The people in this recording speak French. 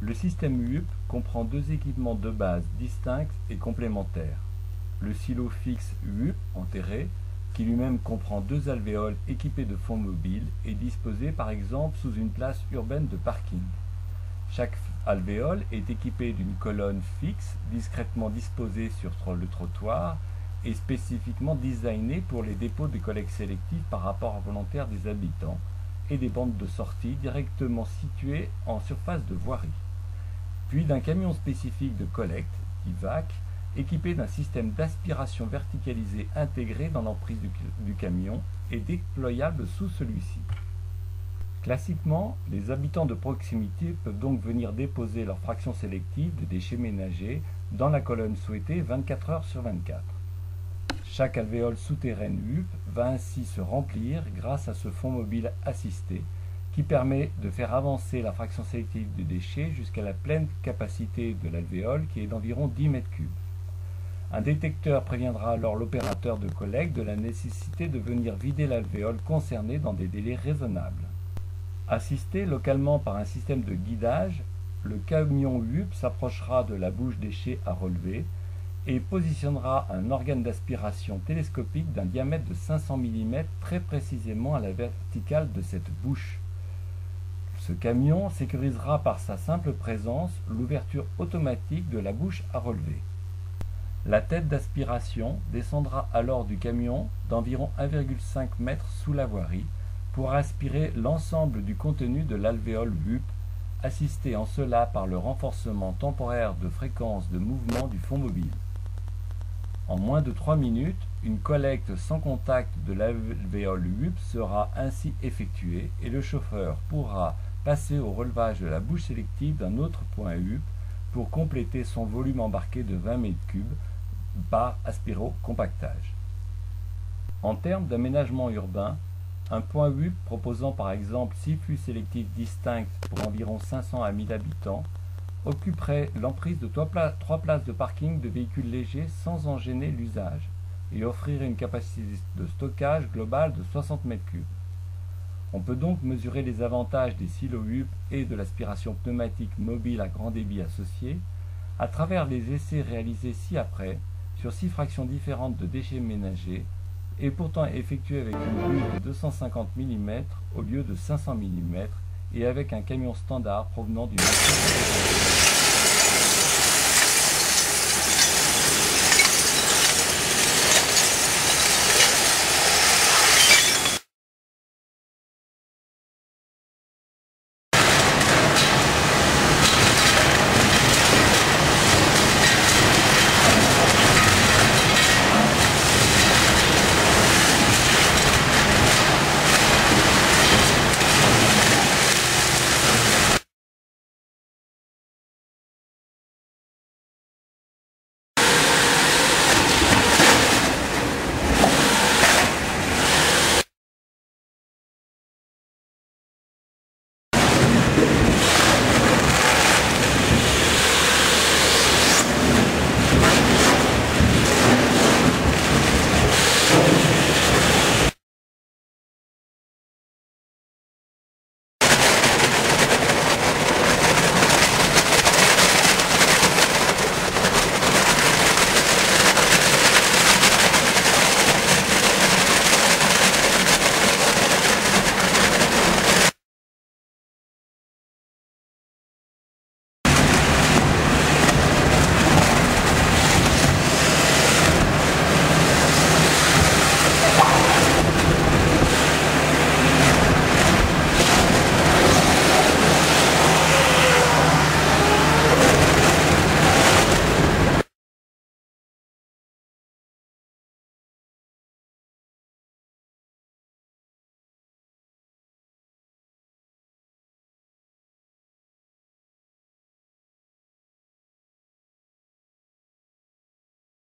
Le système UUP comprend deux équipements de base distincts et complémentaires. Le silo fixe UUP enterré, qui lui-même comprend deux alvéoles équipés de fonds mobiles et disposés par exemple sous une place urbaine de parking. Chaque alvéole est équipé d'une colonne fixe discrètement disposée sur le trottoir et spécifiquement designée pour les dépôts de collecte sélective par rapport volontaire des habitants et des bandes de sortie directement situées en surface de voirie. Puis d'un camion spécifique de collecte, IVAC, équipé d'un système d'aspiration verticalisé intégré dans l'emprise du camion et déployable sous celui-ci. Classiquement, les habitants de proximité peuvent donc venir déposer leur fraction sélective de déchets ménagers dans la colonne souhaitée 24 heures sur 24. Chaque alvéole souterraine UUP va ainsi se remplir grâce à ce fond mobile assisté qui permet de faire avancer la fraction sélective de déchets jusqu'à la pleine capacité de l'alvéole qui est d'environ 10 mètres cubes. Un détecteur préviendra alors l'opérateur de collecte de la nécessité de venir vider l'alvéole concernée dans des délais raisonnables. Assisté localement par un système de guidage, le camion UUP s'approchera de la bouche déchets à relever et positionnera un organe d'aspiration télescopique d'un diamètre de 500 mm très précisément à la verticale de cette bouche. Ce camion sécurisera par sa simple présence l'ouverture automatique de la bouche à relever. La tête d'aspiration descendra alors du camion d'environ 1,5 m sous la voirie pour aspirer l'ensemble du contenu de l'alvéole UUP, assisté en cela par le renforcement temporaire de fréquence de mouvement du fond mobile. En moins de 3 minutes, une collecte sans contact de l'alvéole UUP sera ainsi effectuée et le chauffeur pourra passer au relevage de la bouche sélective d'un autre point UUP pour compléter son volume embarqué de 20 m3 par aspiro-compactage. En termes d'aménagement urbain, un point UUP proposant par exemple 6 flux sélectifs distincts pour environ 500 à 1000 habitants occuperait l'emprise de 3 places de parking de véhicules légers sans en gêner l'usage et offrirait une capacité de stockage globale de 60 m3. On peut donc mesurer les avantages des silos UUP et de l'aspiration pneumatique mobile à grand débit associée à travers les essais réalisés ci-après sur 6 fractions différentes de déchets ménagers et pourtant effectués avec une bouche de 250 mm au lieu de 500 mm et avec un camion standard provenant du marché.